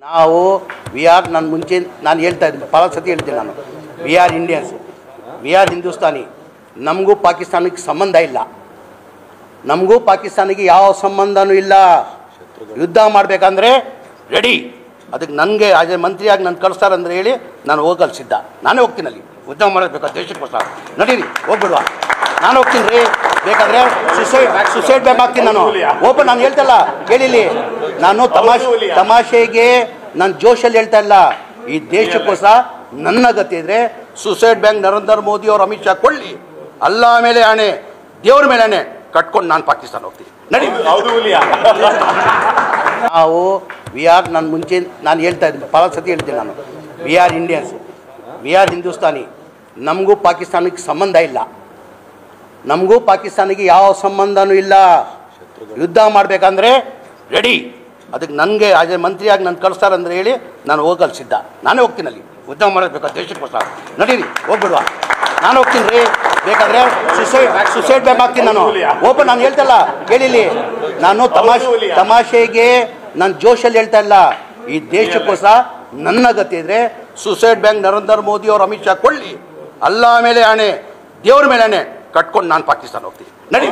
ನಾವು we are ನಾನು ಮುಂಚೆ ನಾನು ಹೇಳ್ತಾ ಇದ್ದೀನಿ ಭಾಳ ಸತಿ ಹೇಳ್ತೀನಿ ನಾನು we are Indians we are Hindustani ನಮಗೂ ಪಾಕಿಸ್ತಾನಕ್ಕೆ ಸಂಬಂಧ ಇಲ್ಲ ನಮಗೂ ಪಾಕಿಸ್ತಾನಕ್ಕೆ ಯಾವ ಸಂಬಂಧನೂ ಇಲ್ಲ ಯುದ್ಧ ಮಾಡಬೇಕಂದ್ರೆ ರೆಡಿ ಅದಕ್ಕೆ ನನಗೆ ಆಜೆ ಮಂತ್ರಿಯಾಗಿ ನಾನು ಕಳಿಸ್ತಾರಂದ್ರೆ ಹೇಳಿ ನಾನು ಹೋಗಲು ಸಿದ್ಧ ನಾನೇ ಹೋಗ್ತೀನಿ ಅಲ್ಲಿ ಯುದ್ಧ ಮಾಡಬೇಕು ದೇಶಕ್ಕೋಸ್ಕರ ನಡೀರಿ ಹೋಗ್ಬಿಡುವ ನಾನು ಹೋಗ್ತೀನಿ ರೀ ಬೇಕಾದರೆ ಸುಸೈಡ್ ಬ್ಯಾಕ್ ಆಗ್ತೀನಿ ನಾನು ಓಪನ್ ನಾನು ಹೇಳ್ತಲ್ಲ ಕೇಳಿಲಿ ನಾನು ತಮಾಷೆಗೆ ನಾನು ಜೋಶಲ್ಲಿ ಹೇಳ್ತಾ ಇಲ್ಲ ಈ ದೇಶಕ್ಕೋಸ್ಕರ ನನ್ನ ಗತಿ ಇದ್ರೆ ಸುಸೈಡ್ ಬ್ಯಾಂಕ್ ನರೇಂದ್ರ ಮೋದಿ ಅವರು ಅಮಿತ್ ಶಾ ಕೊಳ್ಳಿ ಅಲ್ಲ ಮೇಲೆ ಆಣೆ ದೇವ್ರ ಮೇಲೆ ಆಣೆ ಕಟ್ಕೊಂಡು ನಾನು ಪಾಕಿಸ್ತಾನ ಹೋಗ್ತೀನಿ ನಡಿ ನಾವು ವಿ ಆರ್ ನಾನು ಮುಂಚೆ ನಾನು ಹೇಳ್ತಾ ಇದ್ದೀನಿ ಭಾಳ ಸತಿ ಹೇಳ್ತೀನಿ ನಾನು we are Indians we are Hindustani ನಮಗೂ ಪಾಕಿಸ್ತಾನಕ್ಕೆ ಸಂಬಂಧ ಇಲ್ಲ ನಮಗೂ ಪಾಕಿಸ್ತಾನಕ್ಕೆ ಯಾವ ಸಂಬಂಧನೂ ಇಲ್ಲ ಯುದ್ಧ ಮಾಡಬೇಕಂದ್ರೆ ರೆಡಿ ಅದಕ್ಕೆ ನನಗೆ ಆಜೆ ಮಂತ್ರಿಯಾಗಿ ನಾನು ಕಳಿಸ್ತಾರಂದ್ರೆ ಹೇಳಿ ನಾನು ಹೋಗಲು ಸಿದ್ಧ ನಾನೇ ಹೋಗ್ತೀನಿ ಅಲ್ಲಿ ಯುದ್ಧ ಮಾಡಬೇಕು ದೇಶಕ್ಕೋಸ್ಕರ ನಡೀರಿ ಹೋಗ್ಬಿಡುವ ನಾನು ಹೋಗ್ತೀನಿ ರೀ ಬೇಕಾದರೆ ಸುಸೈಡ್ ಬ್ಯಾಕ್ ಆಗ್ತೀನಿ ನಾನು ಓಪನ್ ನಾನು ಹೇಳ್ತಲ್ಲ ಕೇಳಿಲಿ ನಾನು ತಮಾಷೆಗೆ ನಾನು ಜೋಶಲ್ಲಿ ಹೇಳ್ತಾ ಇಲ್ಲ ಈ ದೇಶಕ್ಕೋಸ್ಕರ ನನ್ನ ಗತಿ ಇದ್ರೆ ಸುಸೈಡ್ ಬ್ಯಾಂಕ್ ನರೇಂದ್ರ ಮೋದಿ ಅವರು ಅಮಿತ್ ಶಾ ಕೊಳ್ಳಿ ಅಲ್ಲ ಮೇಲೆ ಆಣೆ ದೇವ್ರ ಮೇಲೆ ಆಣೆ ಕಟ್ಕೊಂಡು ನಾನು ಪಾಕಿಸ್ತಾನ ಹೋಗ್ತೀನಿ ನಡಿ